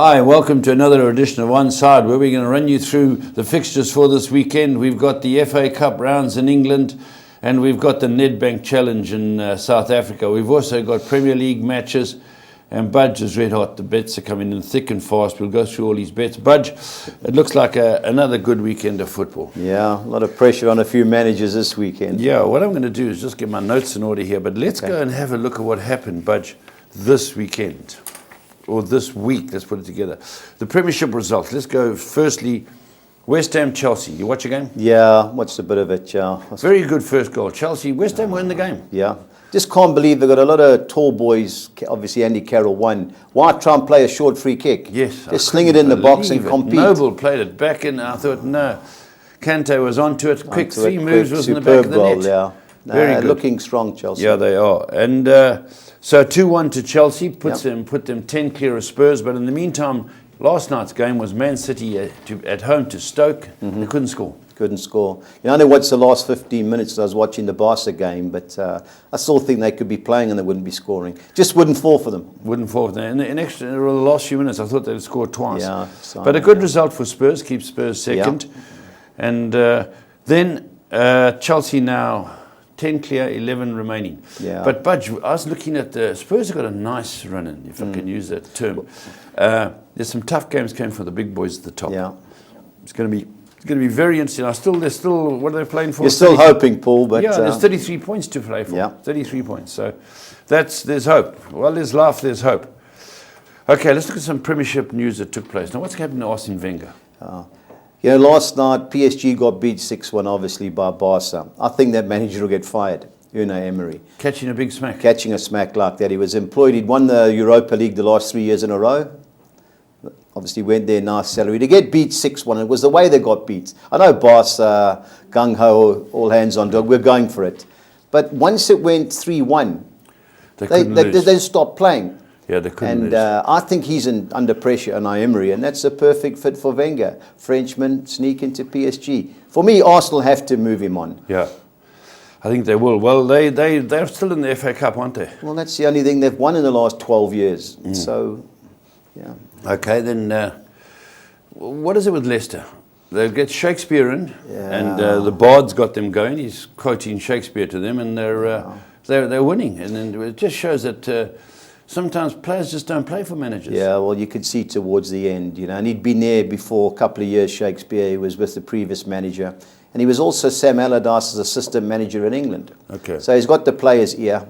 Hi, welcome to another edition of Onside, where we're going to run you through the fixtures for this weekend. We've got the FA Cup rounds in England, and we've got the Nedbank Challenge in South Africa. We've also got Premier League matches, and Budge is red hot. The bets are coming in thick and fast. We'll go through all these bets. Budge, it looks like another good weekend of football. Yeah, a lot of pressure on a few managers this weekend. Yeah, what I'm going to do is just get my notes in order here, but let's go and have a look at what happened, Budge, this weekend. Or this week, let's put it together. The Premiership results. Let's go firstly, West Ham, Chelsea. You watch a game? Yeah, watched a bit of it, yeah. Very good first goal. Chelsea, West Ham won the game. Yeah. Just can't believe they've got a lot of tall boys. Obviously, Andy Carroll won. Why try and play a short free kick? Yes. Just sling it in the box and compete. Noble played it back in. I thought, no. Kante was onto it. Quick, three moves was in the back of the net. Yeah. Very good. Looking strong, Chelsea. Yeah, they are. And so 2-1 to Chelsea, put them 10 clear of Spurs. But in the meantime, last night's game was Man City at home to Stoke. They couldn't score. Couldn't score. You know, I know what's the last 15 minutes I was watching the Barca game, but I still think they could be playing and they wouldn't be scoring. Just wouldn't fall for them. Wouldn't fall for them. In the last few minutes, I thought they'd scored twice. Yeah, but a good result for Spurs, keeps Spurs second. Yeah. And then Chelsea now 10 clear, 11 remaining. Yeah. But Budge, I was looking at the Spurs have got a nice run in, if I can use that term. There's some tough games came for the big boys at the top. Yeah. It's going to be very interesting. They're still, what are they playing for? You're still hoping, Paul, but... Yeah, there's 33 points to play for. Yeah. 33 points. So there's hope. Well, there's life, there's hope. Okay, let's look at some Premiership news that took place. Now, what's happened to Arsene Wenger? You know, last night, PSG got beat 6-1, obviously, by Barca. I think that manager will get fired, Unai Emery. Catching a big smack. Catching a smack like that. He was employed. He'd won the Europa League the last 3 years in a row. Obviously went there, nice salary. To get beat 6-1, it was the way they got beat. I know Barca, gung-ho, all hands on dog, we're going for it. But once it went 3-1, they stopped playing. Yeah, they couldn't lose. I think he's under pressure, Unai Emery, and that's a perfect fit for Wenger. Frenchman, sneak into PSG. For me, Arsenal have to move him on. Yeah, I think they will. Well, they're still in the FA Cup, aren't they? Well, that's the only thing they've won in the last 12 years. So, yeah. Okay, then what is it with Leicester? They get Shakespeare in, and the Bard's got them going. He's quoting Shakespeare to them, and they're winning. And then it just shows that sometimes players just don't play for managers. Yeah, well, you could see towards the end, you know, and he'd been there before a couple of years, Shakespeare. He was with the previous manager. And he was also Sam Allardyce's assistant manager in England. Okay. So he's got the players' ear.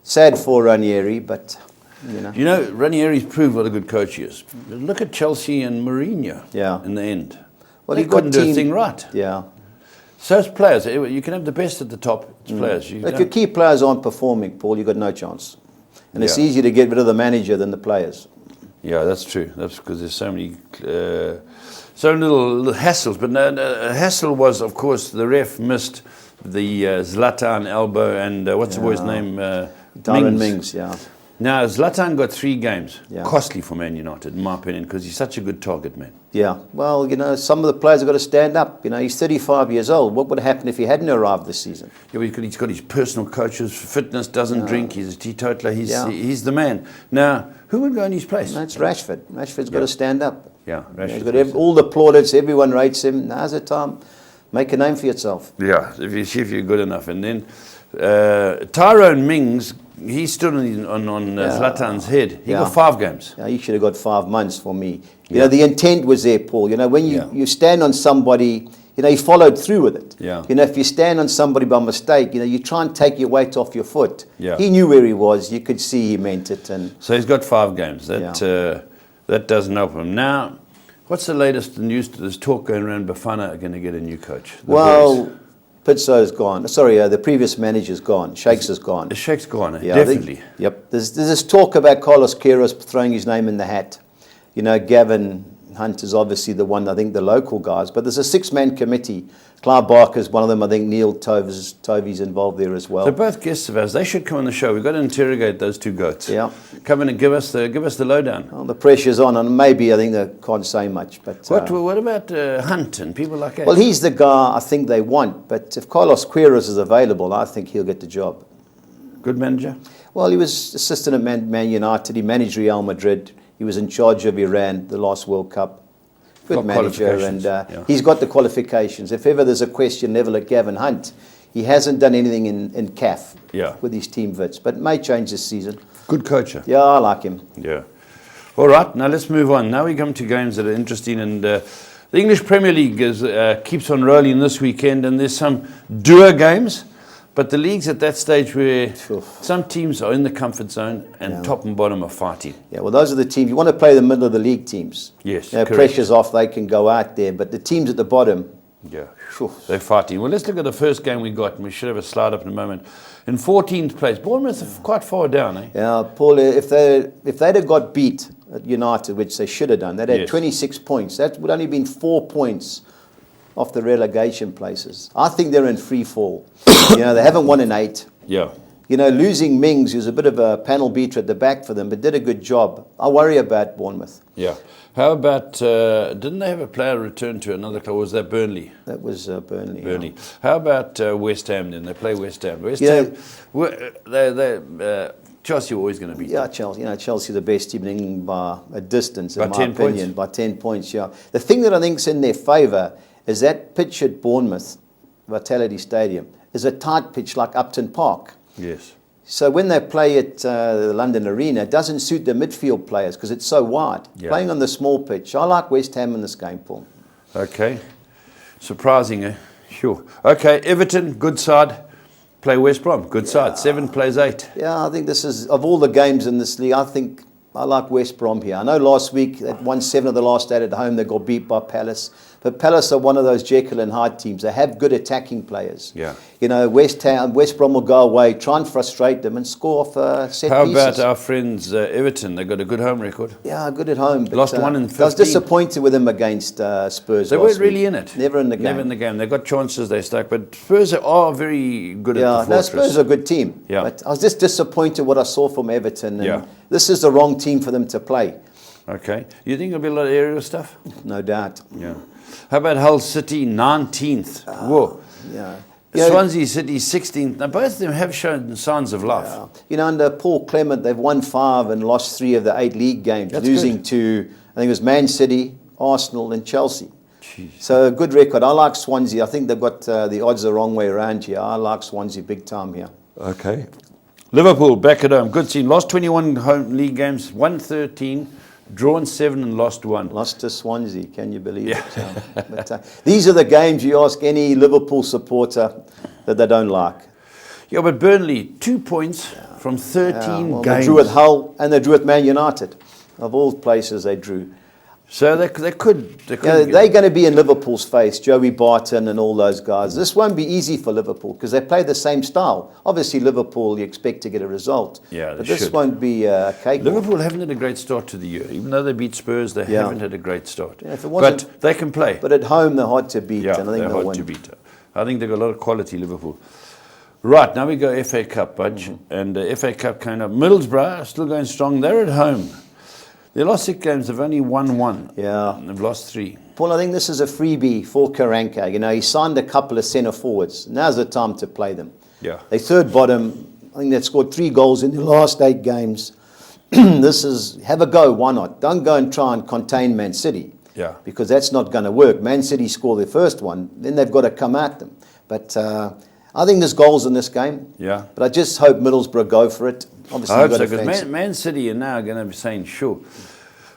Sad for Ranieri, but... You know, Ranieri's proved what a good coach he is. Look at Chelsea and Mourinho in the end. Well, they couldn't do a thing right. Yeah. So it's players. You can have the best at the top. It's players. If your key players aren't performing, Paul, you've got no chance. And it's easier to get rid of the manager than the players. Yeah, that's true. That's because there's so many... so little hassles. But a hassle was, of course, the ref missed the Zlatan elbow and what's the boy's name? Darren Mings, yeah. Now, Zlatan got 3 games. Costly for Man United, in my opinion, because he's such a good target man. Yeah. Well, you know, some of the players have got to stand up. You know, he's 35 years old. What would happen if he hadn't arrived this season? Yeah, well, he's got his personal coaches, fitness, doesn't drink, he's a teetotaler, he's the man. Now, who would go in his place? No, it's Rashford. Rashford's got to stand up. Yeah, Rashford. He's got all the plaudits, everyone rates him. Now's the time. Make a name for yourself. Yeah, if you see if you're good enough. And then Tyrone Mings, he stood on Zlatan's head. He got 5 games. Yeah, he should have got 5 months for me. You know, the intent was there, Paul. You know, when you stand on somebody, you know, he followed through with it. Yeah. You know, if you stand on somebody by mistake, you know, you try and take your weight off your foot. Yeah. He knew where he was. You could see he meant it. And so he's got 5 games. That doesn't help him. Now, what's the latest news? There's talk going around Bafana are going to get a new coach. Pizzo's gone. Sorry, the previous manager's gone. Shakes is gone. Shake's gone, definitely. There's this talk about Carlos Queiroz throwing his name in the hat. You know, Gavin Hunt is obviously the one, I think, the local guys. But there's a 6-man committee. Clive Barker's one of them. I think Neil Tovey's involved there as well. They're both guests of ours. They should come on the show. We've got to interrogate those 2 goats. Yeah. Come in and give us the lowdown. Well, the pressure's on, and maybe I think they can't say much. But what about Hunt and people like that? Well, he's the guy I think they want. But if Carlos Queiroz is available, I think he'll get the job. Good manager? Well, he was assistant at Man United. He managed Real Madrid. He was in charge of Iran, the last World Cup. Good manager, and he's got the qualifications. If ever there's a question level at Gavin Hunt, he hasn't done anything in CAF with his team Vits, but may change this season. Good coacher. Yeah, I like him. Yeah. All right, now let's move on. Now we come to games that are interesting, and the English Premier League keeps on rolling this weekend, and there's some doer games, but the league's at that stage where some teams are in the comfort zone and top and bottom are fighting. Yeah, well, those are the teams. You want to play the middle of the league teams. Yes, pressure's off, they can go out there, but the teams at the bottom, they're fighting. Well, let's look at the first game we got, and we should have a slide up in a moment. In 14th place, Bournemouth are quite far down, eh? Yeah, Paul, if they'd have got beat at United, which they should have done, they'd had 26 points. That would only have been 4 points off the relegation places. I think they're in free fall. They haven't won in 8. Yeah. Losing Mings, who's a bit of a panel beater at the back for them, but did a good job. I worry about Bournemouth. Yeah. How about, didn't they have a player return to another club? Was that Burnley? That was Burnley. Burnley. Yeah. How about West Ham then? They play West Ham. West Ham, Chelsea are always going to beat them. Chelsea. Chelsea are the best team in England by a distance, in by my 10 opinion. points? By 10 points, yeah. The thing that I think is in their favour is that pitch at Bournemouth, Vitality Stadium, is a tight pitch like Upton Park. Yes. So when they play at the London Arena, it doesn't suit the midfield players because it's so wide. Yeah. Playing on the small pitch. I like West Ham in this game, Paul. Okay. Surprising, eh? Sure. Okay, Everton, good side. Play West Brom, good side. 7 plays 8. Yeah, I think this is, of all the games in this league, I like West Brom here. I know last week they won 7 of the last 8 at home. They got beat by Palace. But Palace are one of those Jekyll and Hyde teams. They have good attacking players. Yeah. West Brom will go away, try and frustrate them and score off set How pieces. about our friends Everton? They've got a good home record. Yeah, good at home. But, lost 1 in 15. I was disappointed with them against Spurs. They weren't really in it. Never in the game. Never in the game. They got chances, they stuck. But Spurs are very good at the fortress. Spurs are a good team. Yeah. But I was just disappointed what I saw from Everton. And this is the wrong team for them to play. Okay. You think there'll be a lot of aerial stuff? No doubt. Yeah. How about Hull City, 19th? Whoa. Yeah. Swansea City, 16th. Now, both of them have shown signs of life. Under Paul Clement, they've won 5 and lost 3 of the 8 league games, losing to, I think it was Man City, Arsenal and Chelsea. Jeez. So a good record. I like Swansea. I think they've got the odds the wrong way around here. I like Swansea big time here. Okay. Liverpool, back at home. Good team. Lost 21 home league games, won 13. Drawn 7 and lost 1. Lost to Swansea, can you believe it? But, these are the games you ask any Liverpool supporter that they don't like. Yeah, but Burnley, 2 points from 13 games. They drew at Hull and they drew at Man United. Of all places they drew. So they could. They're going to be in Liverpool's face, Joey Barton and all those guys. This won't be easy for Liverpool because they play the same style. Obviously, Liverpool, you expect to get a result. Yeah, but this won't be a cake. Liverpool haven't had a great start to the year. Even though they beat Spurs, they haven't had a great start. Yeah, but they can play. But at home, they're hard to beat. Yeah, and I think they're hard to beat. I think they've got a lot of quality, Liverpool. Right, now we go FA Cup, Budge. And FA Cup kind of Middlesbrough are still going strong. They're at home. Their last 6 games, they've only won 1. Yeah. And they've lost 3. Paul, I think this is a freebie for Karanka. He signed a couple of centre forwards. Now's the time to play them. Yeah. They third bottom. I think they've scored 3 goals in the last 8 games. This is, have a go, why not? Don't go and try and contain Man City. Yeah. Because that's not going to work. Man City score their first one, then they've got to come at them. But I think there's goals in this game. Yeah. But I just hope Middlesbrough go for it. Obviously, I hope so, because Man City are now going to be saying, sure,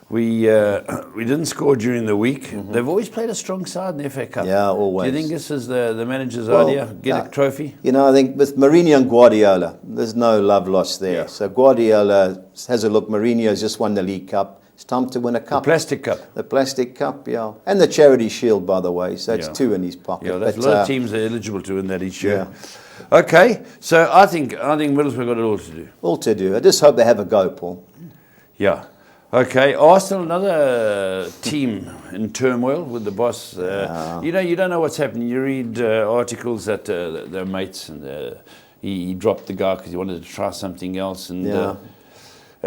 we didn't score during the week. Mm-hmm. They've always played a strong side in the FA Cup. Yeah, always. Do you think this is the manager's idea? Get a trophy? I think with Mourinho and Guardiola, there's no love lost there. Yeah. So Guardiola has a look. Mourinho's just won the League Cup. It's time to win a cup. The Plastic Cup. The Plastic Cup, yeah. And the Charity Shield, by the way. So it's 2 in his pocket. Yeah, there's a lot of teams that are eligible to win that each year. Yeah. Okay, so I think Middlesbrough got it all to do. All to do. I just hope they have a go, Paul. Yeah. Okay, Arsenal, another team in turmoil with the boss. You don't know what's happening. You read articles that their mates and he dropped the guy because he wanted to try something else, and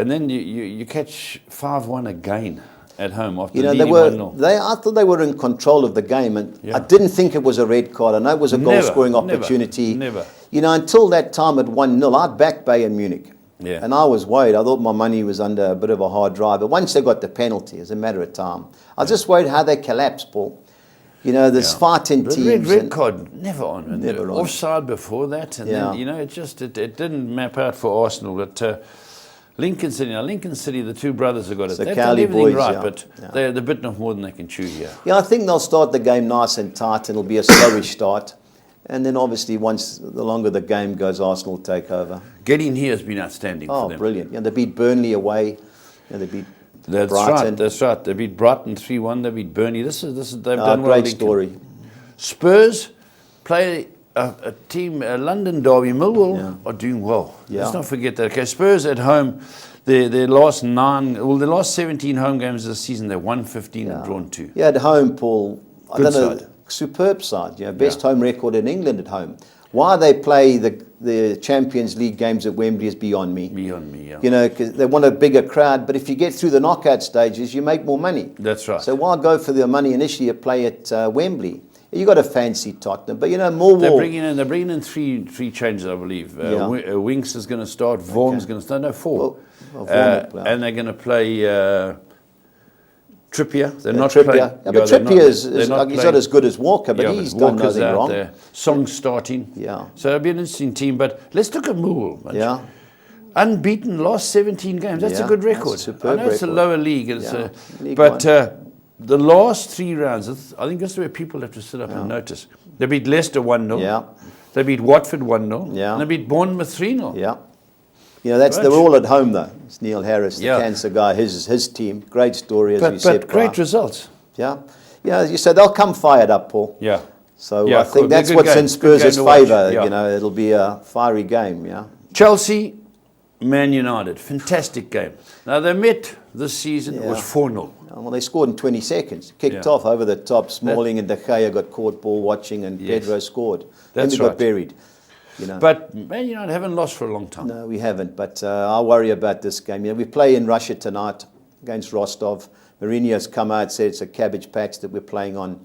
then you catch 5-1 again at home after leading 1-0. I thought they were in control of the game, and I didn't think it was a red card. I know it was a goal-scoring opportunity. Never. Until that time at 1-0, I'd backed Bayern Munich. Yeah. And I was worried. I thought my money was under a bit of a hard drive. But once they got the penalty, it was a matter of time. I was just worried how they collapsed, Paul. You know, there's fighting The teams. red card, never on. And Never on. Offside before that. And then, you know, it didn't map out for Arsenal. But Lincoln City, the two brothers have got it. The They've done Cowley everything boys, right, yeah. but they're bitten off more than they can chew here. Yeah, I think they'll start the game nice and tight. It'll be a slowish start. And then obviously once the longer the game goes, Arsenal will take over. Getting here has been outstanding for them. Oh, brilliant. Yeah, they beat Burnley away. Yeah, they beat That's Brighton. right. That's right. They beat Brighton 3-1. They beat Burnley. They've done well. Great Lincoln. story. Spurs play a team, London Derby. Millwall are doing well. Yeah. Let's not forget that. Okay, Spurs at home. Their last 17 home games of the season, they won 15 and drawn 2. Yeah, at home, Paul. Good I don't know, side. superb side. You know, best home record in England at home. Why they play the Champions League games at Wembley is beyond me. Beyond me, yeah. You know, because they want a bigger crowd. But if you get through the knockout stages, you make more money. That's right. So why go for the money initially to play at Wembley? You got to fancy Tottenham, but you know Millwall. They're bringing in three changes, I believe. Winks is going to start. Vaughan's going to start. No, 4. And they're going to play Trippier. They're not Trippier. playing. Yeah, but Trippier he's not as good as Walker, but he's done Walker's nothing out wrong. there. Song starting. Yeah. So it'll be an interesting team. But let's look at Millwall. Yeah. Unbeaten last 17 games. That's a good record. That's a superb I know it's a record. lower league. League but One. The last 3 rounds, I think that's where people have to sit up and notice. They beat Leicester 1-0. Yeah. They beat Watford 1-0. Yeah. And they beat Bournemouth 3-0. Yeah. You know, they're all at home, though. It's Neil Harris, the Yeah. cancer guy, his team. Great story, as we But said. great results. Yeah. Yeah, as you said, they'll come fired up, Paul. Yeah. So Yeah, I think cool. that's Good what's game. in Good Spurs' game to watch. favour. Yeah. You know, it'll be a fiery game, yeah. Chelsea, Man United. Fantastic game. Now, they met this season. It was 4-0. Well, they scored in 20 seconds. Kicked off over the top. Smalling and De Gea got caught ball watching, and Pedro scored. That's then we right. got buried. You know. But Man United haven't lost for a long time. No, we haven't. But I worry about this game. You know, we play in Russia tonight against Rostov. Mourinho's come out, said it's a cabbage patch that we're playing on.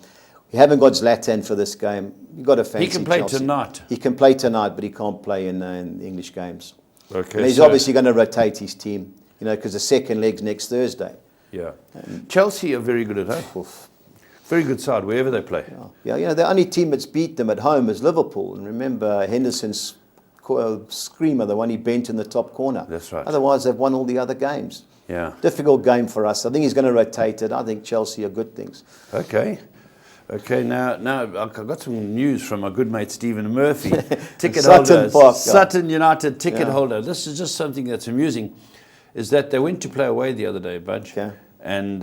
We haven't got Zlatan for this game. You've got to fancy He can play Chelsea. tonight. He can play tonight, but he can't play in English games. Okay. And he's obviously going to rotate his team, you know, because the second leg's next Thursday. Yeah. Chelsea are very good at home. Very good side, wherever they play. Yeah, you know, the only team that's beat them at home is Liverpool. And remember Henderson's screamer, the one he bent in the top corner. That's right. Otherwise, they've won all the other games. Yeah. Difficult game for us. I think he's going to rotate it. I think Chelsea are good things. Okay. Okay, now I've got some news from my good mate Stephen Murphy, ticket holder, Sutton United ticket holder. This is just something that's amusing, is that they went to play away the other day, Budge, and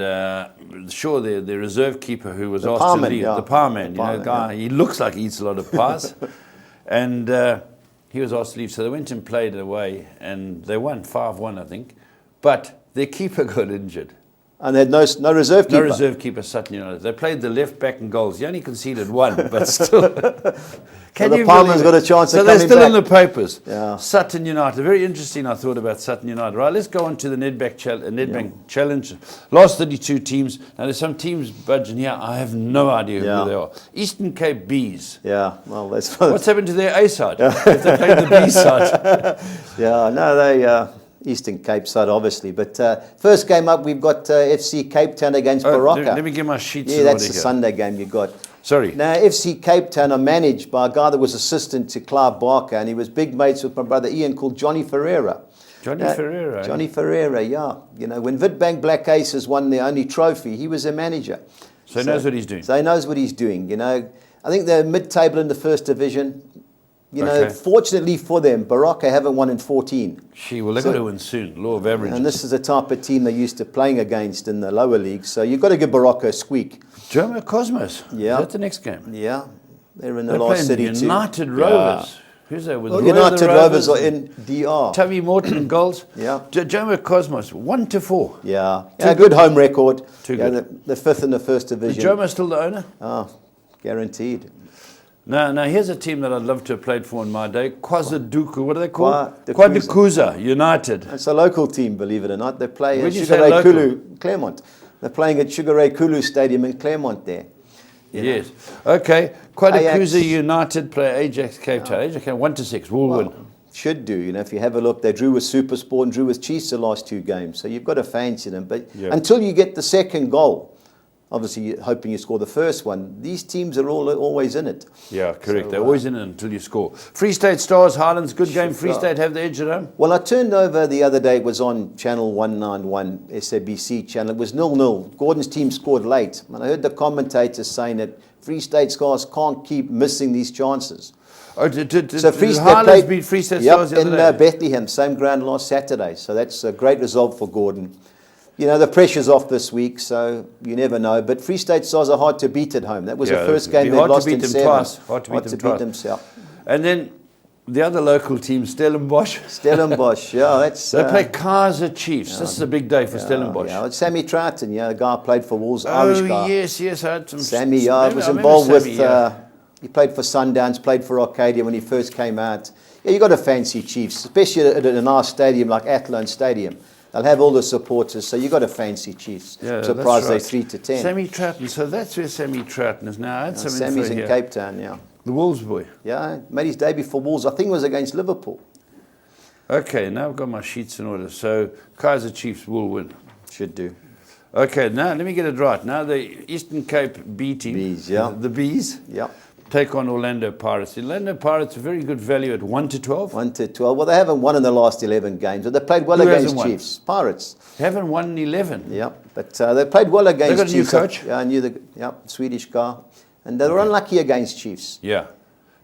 sure, the reserve keeper who was asked to leave, the power man, guy, he looks like he eats a lot of pies, and he was asked to leave, so they went and played away, and they won 5-1, I think, but their keeper got injured. And they had no reserve keeper. No reserve keeper, Sutton United. They played the left back and goals. He only conceded 1, but still. Can so the Palmer's got a chance of coming back. So they're still in the papers. Yeah. Sutton United. Very interesting, I thought, about Sutton United. Right, let's go on to the Nedbank Challenge. Last 32 teams. Now, there's some teams, Budge, in here. I have no idea who they are. Eastern Cape Bees. Yeah, well, that's... What's happened to their A side? If they played the B side. Yeah, no, they... Eastern Cape side, obviously. But first game up, we've got FC Cape Town against Baraka. Let me get my sheets. Yeah, that's the Sunday game you got. Sorry. Now, FC Cape Town are managed by a guy that was assistant to Clive Barker, and he was big mates with my brother Ian, called Johnny Ferreira. Johnny Ferreira. Johnny Ferreira, yeah. You know, when Witbank Black Aces won their only trophy, he was their manager. So he knows what he's doing. So he knows what he's doing, you know. I think they're mid-table in the first division. You know, fortunately for them, Baraka haven't won in 14. Well, they've got to win soon. Law of averages. And this is the type of team they're used to playing against in the lower leagues. So you've got to give Baraka a squeak. Jomo Cosmos. Yeah. Is that the next game? Yeah. They're in the last city too. United Rovers. Who's that? Well, United Rovers are in DR. Tubby Morton goals. Yeah. Jomo Cosmos, 1-4. Yeah. Good home record. Too good. The fifth in the first division. Is Jomo still the owner? Oh, guaranteed. Now, here's a team that I'd love to have played for in my day. KwaZulu. What are they called? KwaZulu United. It's a local team, believe it or not. They play at Sugar Ray Kulu, Claremont. They're playing at Sugar Ray Kulu Stadium in Claremont there. Yes. Okay. KwaZulu United play Ajax Cape Town. Ajax 1-6. We'll win. Should do. If you have a look, they drew with SuperSport and drew with Chiefs the last 2 games. So you've got to fancy them. But until you get the second goal, obviously you're hoping you score the first one, these teams are always in it. Yeah, correct. They're always in it until you score. Free State Stars, Highlands, good game. Free State have the edge at home. Well, I turned over the other day. It was on Channel 191, SABC channel. It was 0-0. Gordon's team scored late. And I heard the commentators saying that Free State Stars can't keep missing these chances. Oh, did Free State Highlands beat Free State Stars the other day? In Bethlehem, same ground last Saturday. So that's a great result for Gordon. The pressure's off this week, so you never know. But Free State Stars are hard to beat at home. That was the first game they lost in 7. Hard to beat them twice. And then the other local team, Stellenbosch. Stellenbosch, that's... They play Kaiser Chiefs. This is a big day for Stellenbosch. Yeah, it's Sammy Troughton, the guy who played for Wolves, Irish guy. Yes, I had some... Sammy, was involved with... He played for Sundowns, played for Arcadia when he first came out. Yeah, you got to fancy Chiefs, especially at a nice stadium like Athlone Stadium. They'll have all the supporters, so you got to fancy Chiefs. Yeah, surprised that's right. They're 3-10. Sammy Troughton, so that's where Sammy Troughton is now. Sammy's in Cape Town, The Wolves boy. Yeah, made his debut for Wolves. I think it was against Liverpool. Okay, now I've got my sheets in order. So Kaiser Chiefs will win. Should do. Okay, now let me get it right. Now the Eastern Cape B team, Bees, the Bees, take on Orlando Pirates. The Orlando Pirates are very good value at 1-12. 1-12. Well, they haven't won in the last 11 games, but they played well against Chiefs. Pirates. They haven't won in 11. Yeah, but they played well against Chiefs. They got a new coach? Yeah, I knew Swedish guy. And they were unlucky against Chiefs. Yeah.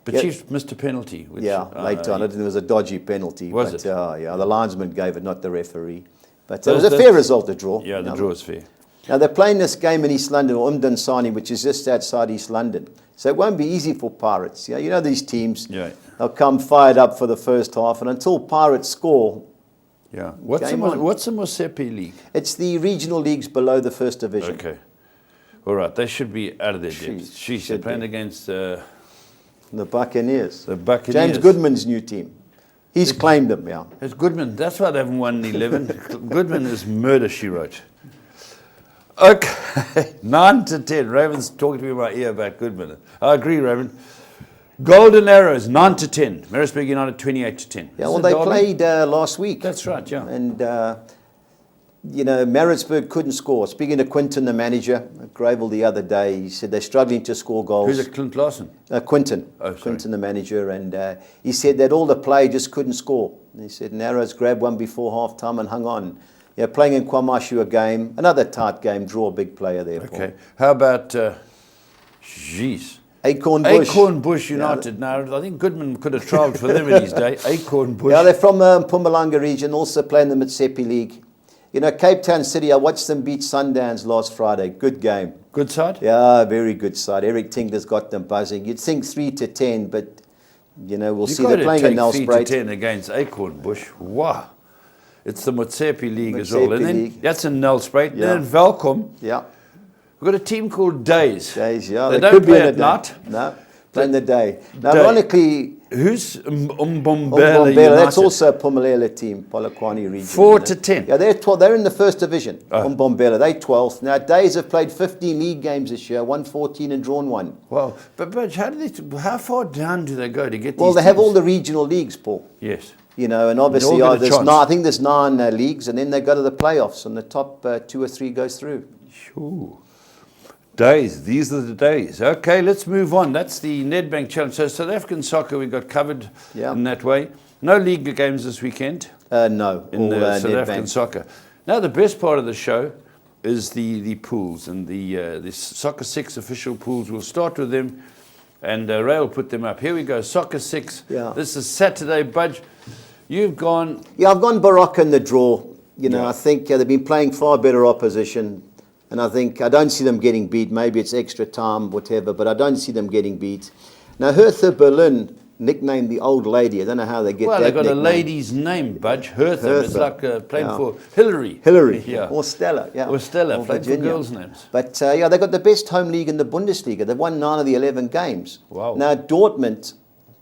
But Chiefs missed a penalty. Which, late on. I think it was a dodgy penalty. Was it? The linesman gave it, not the referee. But it was a fair result, the draw. Yeah, the draw is fair. Now, they're playing this game in East London, or Umdunsani, which is just outside East London. So it won't be easy for Pirates. These teams, they'll come fired up for the first half, and until Pirates score... Yeah. What's the Mosepe League? It's the regional leagues below the first division. Okay. All right. They should be out of their depth. They're playing against... the Buccaneers. The Buccaneers. James Goodman's new team. He's claimed them, It's Goodman. That's why they haven't won in 11. Goodman is murder, she wrote. Okay, 9-10. Raven's talking to me in my ear about Goodman. I agree, Raven. Golden Arrows, 9-10. Maritzburg United, 28-10. Yeah, well, they played last week. That's right, yeah. And, Maritzburg couldn't score. Speaking to Quinton, the manager, at Grable the other day, he said they're struggling to score goals. Who's it, Clint Larson? Quinton. Oh, sorry. Quinton, the manager. And he said that all the play just couldn't score. And he said Arrows grabbed one before half-time and hung on. Playing in Kwamashu a game, another tight game, draw a big player there. Okay. How about, Acorn Bush. Acorn Bush United. Now, I think Goodman could have travelled for them in his day. Acorn Bush. Yeah, they're from Mpumalanga region, also playing the Motsepe League. Cape Town City, I watched them beat Sundowns last Friday. Good game. Good side? Yeah, very good side. Eric Tinkler's got them buzzing. You'd think 3-10, but, we'll see. They're playing in Nelspruit. 3-10 against Acorn Bush. Wow. It's the Motsepe League as well. And then that's in Nelspruit. Yeah. And then Velkom. Yeah. We've got a team called Days. Days, yeah. They don't play at night. No, play in the day. Now, ironically... Who's Umbombela United? United? That's also a Pumalanga team, Polokwane region. 4-10. Yeah, they're 12. They're in the first division. Umbombela, they're 12th. Now, Days have played 15 league games this year, won 14 and drawn 1. Well, but how far down do they go to get these Well, they teams? have all the regional leagues, Paul. Yes. And obviously, I think there's 9 leagues, and then they go to the playoffs, and the top 2 or 3 goes through. Sure. Days. These are the days. Okay, let's move on. That's the Nedbank Challenge. So South African soccer we got covered in that way. No league games this weekend. No. In the South African soccer. Now, the best part of the show is the pools and the Soccer 6 official pools. We'll start with them, and Ray will put them up. Here we go. Soccer 6. Yeah. This is Saturday. Budge, you've gone... Yeah, I've gone Baraka in the draw. I think they've been playing far better opposition. And I don't see them getting beat. Maybe it's extra time, whatever, but I don't see them getting beat. Now, Hertha Berlin, nicknamed the Old Lady. I don't know how they get that nickname. Well, they've got a lady's name, Budge. Hertha. It's like playing for Hillary. Yeah. Or Stella. Yeah. Or Stella, playing for girls' names. But, they've got the best home league in the Bundesliga. They've won 9 of the 11 games. Wow. Now, Dortmund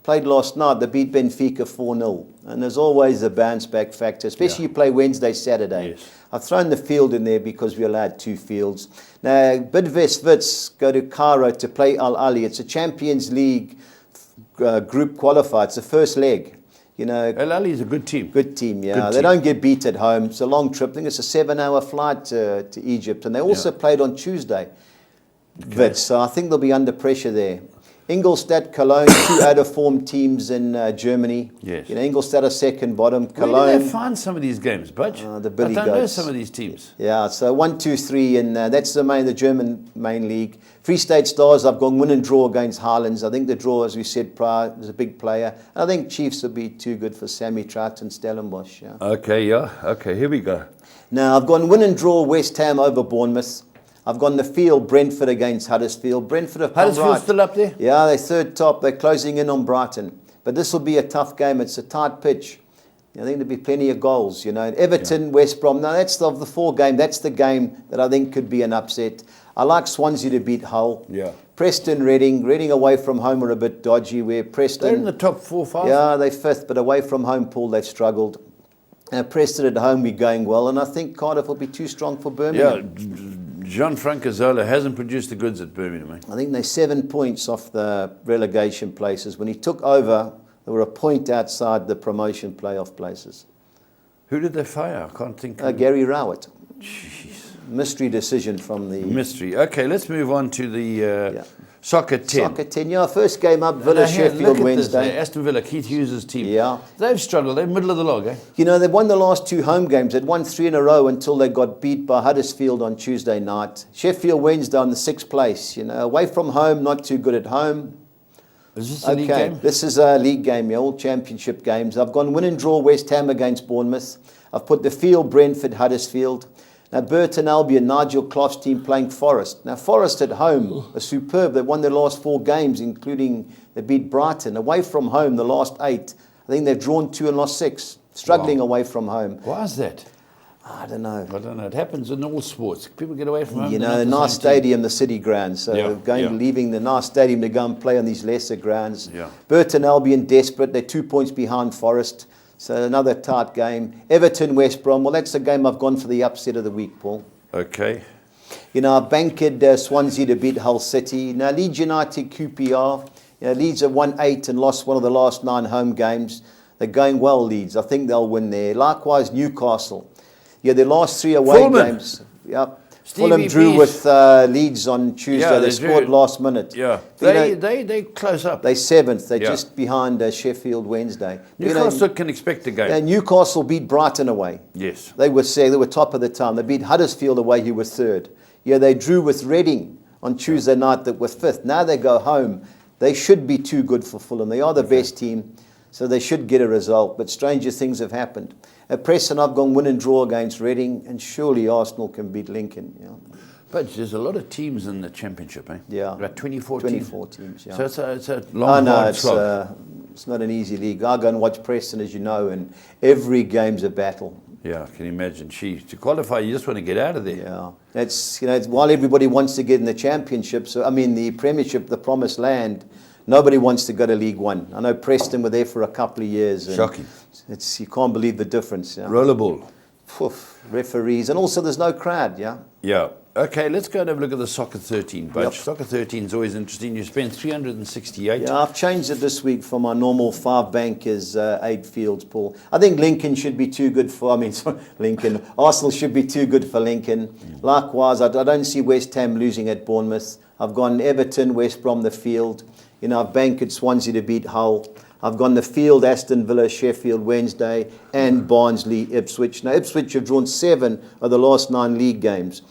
played last night. They beat Benfica 4-0. And there's always a bounce-back factor, especially you play Wednesday, Saturday. Yes. I've thrown the field in there because we're allowed 2 fields. Now, Bidvest Wits go to Cairo to play Al Ali. It's a Champions League group qualifier. It's the first leg. You know, Al Ahly's a good team. good team, yeah. Good They team. don't get beat at home. It's a long trip. I think it's a 7-hour flight to Egypt. And they also played on Tuesday. Wits, so I think they'll be under pressure there. Ingolstadt, Cologne, 2 out-of-form teams in Germany. Yes. You know, Ingolstadt are second bottom. Where Cologne. do they find some of these games, Budge? The Billy I don't know Goats. some of these teams. Yeah, so 1, 2, 3, and that's the German main league. Free State Stars, I've gone win and draw against Highlands. I think the draw, as we said prior, is a big player. And I think Chiefs will be too good for Sammy Trout and Stellenbosch. Yeah. Okay, yeah. Okay, here we go. Now, I've gone win and draw West Ham over Bournemouth. I've gone the field Brentford against Huddersfield. Brentford have come Huddersfield's right. still up there? Yeah, they're third top. They're closing in on Brighton. But this will be a tough game. It's a tight pitch. I think there'll be plenty of goals. You know, Everton, West Brom. Now that's of the 4 game. That's the game that I think could be an upset. I like Swansea to beat Hull. Yeah. Preston, Reading away from home are a bit dodgy. Where Preston, They're in the top 4 or 5. yeah, they're 5th, but away from home, Paul, they've struggled. Preston at home, we're going well, and I think Cardiff will be too strong for Birmingham. Yeah, Jean-Francois Zola hasn't produced the goods at Birmingham. Eh? I think they're 7 points off the relegation places. When he took over, they were a point outside the promotion playoff places. Who did they fire? I can't think. Gary Rowett. Jeez. Mystery decision from the... Mystery. Okay, let's move on to the Soccer 10. Soccer 10, yeah. First game up, Villa, Now, here, look Sheffield at Wednesday. This, Aston Villa, Keith Hughes' team. Yeah. They've struggled. They're middle of the log, eh? You know, they've won the last 2 home games. They'd won 3 in a row until they got beat by Huddersfield on Tuesday night. Sheffield Wednesday on the 6th place. You know, away from home, not too good at home. Is this a league game? This is a league game, yeah, all championship games. I've gone win and draw West Ham against Bournemouth. I've put the field Brentford, Huddersfield. Now, Burton Albion, Nigel Clough's team playing Forest. Now, Forest at home are superb. They've won their last 4 games, including they beat Brighton. Away from home, the last 8. I think they've drawn 2 and lost 6. Struggling away from home. Why is that? I don't know. I don't know. It happens in all sports. People get away from home. You they're know, not the nice same team. stadium, the City Ground. So leaving the nice stadium to go and play on these lesser grounds. Yeah. Burton Albion desperate. They're 2 points behind Forest. So another tight game. Everton, West Brom. Well, that's the game I've gone for the upset of the week, Paul. Okay. You know, I've banked Swansea to beat Hull City. Now, Leeds United, QPR. You know, Leeds have won 8 and lost one of the last 9 home games. They're going well, Leeds. I think they'll win there. Likewise, Newcastle. Yeah, their last 3 away games. Yep. Fulham drew with Leeds on Tuesday. They scored last minute. Yeah. They close up. They're 7th. They're just behind Sheffield Wednesday. Newcastle can expect a game. Newcastle beat Brighton away. Yes. They were top of the time. They beat Huddersfield away, who were 3rd. Yeah, they drew with Reading on Tuesday night, that were 5th. Now they go home. They should be too good for Fulham. They are the best team, so they should get a result. But stranger things have happened. At Preston, I've gone win and draw against Reading, and surely Arsenal can beat Lincoln. Yeah. But there's a lot of teams in the championship, eh? Yeah. About 24 teams, yeah. So it's a long, hard slog. It's not an easy league. I go and watch Preston, as you know, and every game's a battle. Yeah, I can imagine. To qualify, you just want to get out of there. Yeah. It's while everybody wants to get in the championship, the Premiership, the promised land, nobody wants to go to League One. I know Preston were there for a couple of years. And shocking. You can't believe the difference. Yeah. Rollerball. Referees. And also there's no crowd, yeah? Yeah. Okay, let's go and have a look at the Soccer 13, Butch. Yep. Soccer 13 is always interesting. You spend 368. Yeah, I've changed it this week from my normal 5 bankers, 8 fields, Paul. I think Lincoln should be too good for, Lincoln. Arsenal should be too good for Lincoln. Likewise, I don't see West Ham losing at Bournemouth. I've gone Everton, West Brom, the field. You know, I've banked Swansea to beat Hull. I've gone the field, Aston Villa, Sheffield Wednesday, and Barnsley, Ipswich. Now, Ipswich have drawn 7 of the last 9 league games.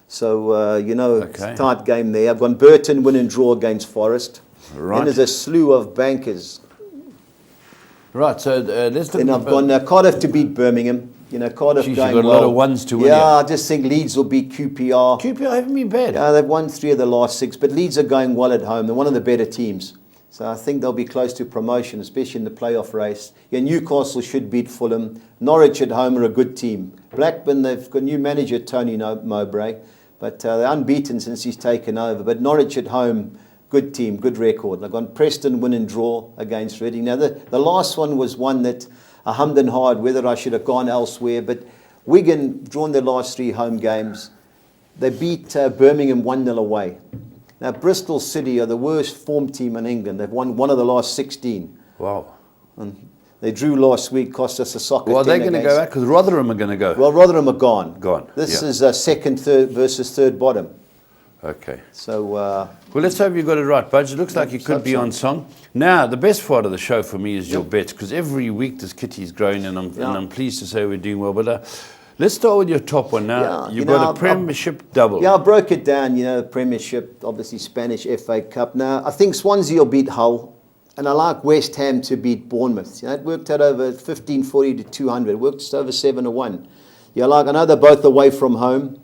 So, it's a tight game there. I've gone Burton, win and draw against Forest. Right. And there's a slew of bankers. Right, so let's look Then I've gone Cardiff to beat Birmingham. You know, Cardiff Jeez, going you've got well. a lot of ones to win. Yeah, I just think Leeds will beat QPR. QPR haven't been bad. Yeah, they've won 3 of the last 6, but Leeds are going well at home. They're one of the better teams. So I think they'll be close to promotion, especially in the playoff race. Yeah, Newcastle should beat Fulham. Norwich at home are a good team. Blackburn, they've got new manager Tony Mowbray, but they're unbeaten since he's taken over. But Norwich at home, good team, good record. They've gone Preston, win and draw against Reading. Now, the last one was one that I hummed and hawed whether I should have gone elsewhere, but Wigan drawn their last 3 home games. They beat Birmingham 1-0 away. Now, Bristol City are the worst form team in England. They've won one of the last 16. Wow. And They drew last week, cost us a soccer. Well, they're going to go out because Rotherham are going to go. Well, Rotherham are gone. Gone. This yeah. is second, third versus third bottom. Okay. So. Well, let's hope you got it right, Budge. It looks like you could be on song. Now, the best part of the show for me is your bets, because every week this kitty's growing, and I'm pleased to say we're doing well. But let's start with your top one now. You've got a Premiership double. Yeah, I broke it down. The Premiership, obviously Spanish FA Cup. Now, I think Swansea will beat Hull, and I like West Ham to beat Bournemouth. It worked out over 1540 to 200. It worked just over 7-1. I know they're both away from home.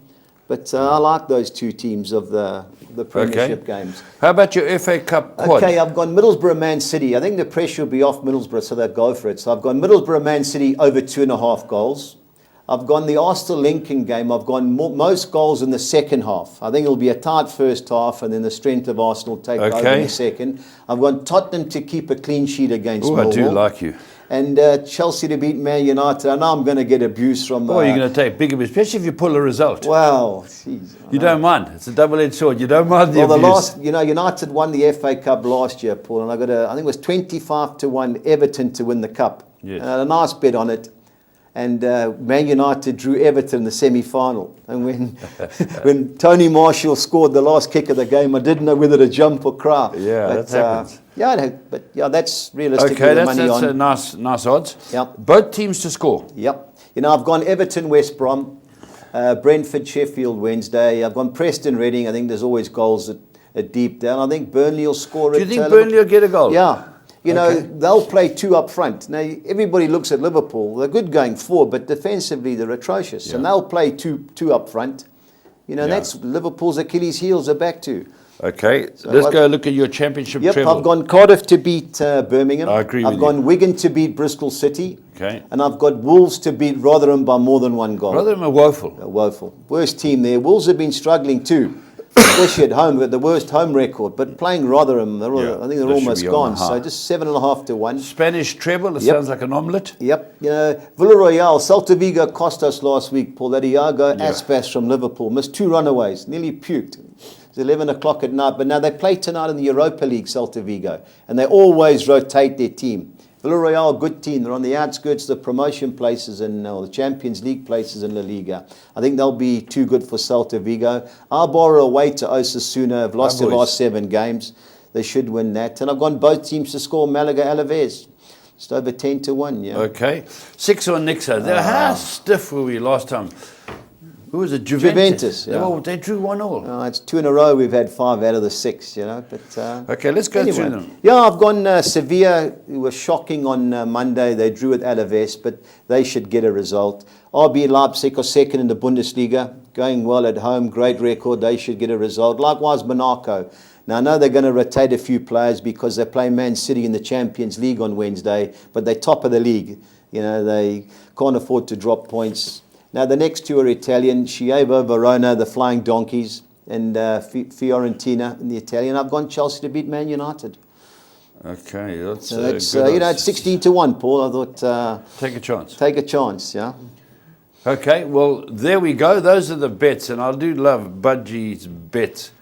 But I like those two teams of the Premiership games. How about your FA Cup quad? Okay, I've gone Middlesbrough, Man City. I think the pressure will be off Middlesbrough, so they'll go for it. So I've gone Middlesbrough, Man City over 2.5 goals. I've gone the Arsenal-Lincoln game. I've gone most goals in the second half. I think it'll be a tight first half, and then the strength of Arsenal will take over in the second. I've gone Tottenham to keep a clean sheet against Millwall. I do like you. And Chelsea to beat Man United. I know I'm going to get abuse from... you're going to take big abuse, especially if you pull a result. Well, geez, you don't mind. It's a double-edged sword. You don't mind the abuse. United won the FA Cup last year, Paul, and I think it was 25-1 Everton to win the cup. Yes. And I had a nice bet on it. And Man United drew Everton in the semi-final. And when Tony Marshall scored the last kick of the game, I didn't know whether to jump or cry. Yeah, that happens. That's realistically the money on. Okay, that's nice odds. Yep. Both teams to score. Yep. I've gone Everton, West Brom, Brentford, Sheffield, Wednesday. I've gone Preston, Reading. I think there's always goals at deep down. I think Burnley will score. Do you think Burnley will get a goal? Yeah. They'll play two up front. Now, everybody looks at Liverpool. They're good going forward, but defensively they're atrocious. Yeah. And they'll play two up front. And that's Liverpool's Achilles' heels are back to. Okay, so let's go look at your championship treble. I've gone Cardiff to beat Birmingham. I agree with you. I've gone Wigan to beat Bristol City. Okay. And I've got Wolves to beat Rotherham by more than 1 goal. Rotherham are woeful. Woeful. Worst team there. Wolves have been struggling too. Especially at home, got the worst home record. But playing Rotherham, I think they're almost gone. So just 7.5 to 1. Spanish treble, it sounds like an omelette. Yep. Villarreal, Celta Vigo cost us last week, Paul. That Iago Aspas from Liverpool missed 2 runaways, nearly puked. It's 11 o'clock at night. But now they play tonight in the Europa League, Celta Vigo. And they always rotate their team. Villarreal, good team. They're on the outskirts of the promotion places and the Champions League places in La Liga. I think they'll be too good for Celta Vigo. Arbor away to Osasuna. Have lost their last 7 games. They should win that. And I've gone both teams to score Malaga Alaves. Just over 10 to 1. Yeah. Okay. 6 on Nixa. How stiff were we last time? Who was it? Juventus. They drew 1-1. It's 2 in a row. We've had 5 out of the 6. But okay, let's go through them. Yeah, I've gone Sevilla, who were shocking on Monday. They drew at Alaves, but they should get a result. RB Leipzig are second in the Bundesliga, going well at home. Great record. They should get a result. Likewise, Monaco. Now, I know they're going to rotate a few players because they play Man City in the Champions League on Wednesday, but they're top of the league. They can't afford to drop points. Now, the next 2 are Italian, Chievo Verona, the Flying Donkeys, and Fiorentina in the Italian. I've gone Chelsea to beat Man United. Okay, that's good. It's 16 to 1, Paul. I thought... take a chance. Take a chance, yeah. Okay, well, there we go. Those are the bets, and I do love Budgie's bets.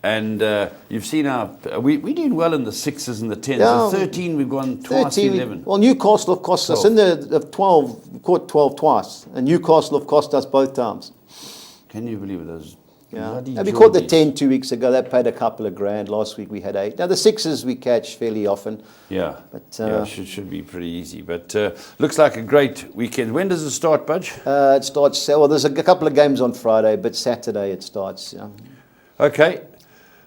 And you've seen we're doing well in the 6s and the 10s. Yeah, the 13, we've gone twice 11. Well, Newcastle have cost us in the 12, we caught 12 twice. And Newcastle have cost us both times. Can you believe it? Those and we caught the 10 2 weeks ago. That paid a couple of grand. Last week we had 8. Now the 6s we catch fairly often. Yeah, but should be pretty easy. But looks like a great weekend. When does it start, Budge? It starts, there's a couple of games on Friday, but Saturday it starts. Yeah. Okay.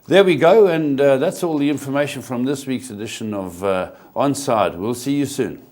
There we go, and that's all the information from this week's edition of Onside. We'll see you soon.